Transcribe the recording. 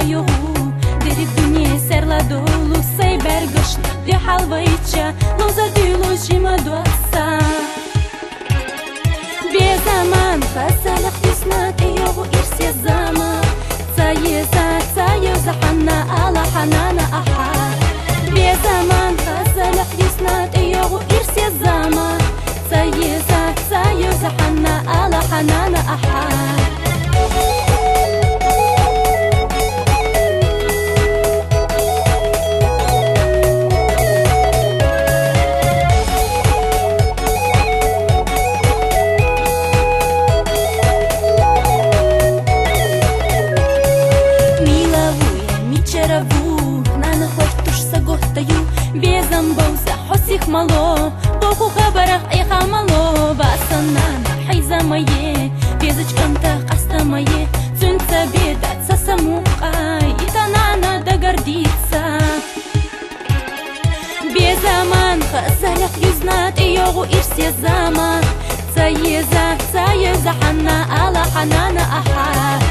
його, дери в дуне серла долу, сей бергошна, де халвайча, лоза дилу жима дуаса. Без заман, хасалах юснат його ирсе зама, цая захана, ала ханана аха. Без заман, хасалах юснат його ирсе зама, цая захана, ала ханана аха. Безам боуса хосих мало, боху хабарах айха мало. Басанана хайза мае, безочкамта каста мае, цунца беда цасамука, итанана да гордится. Безаман хазалях юзнат його ирсе зама, цая захана, ала ханана аха.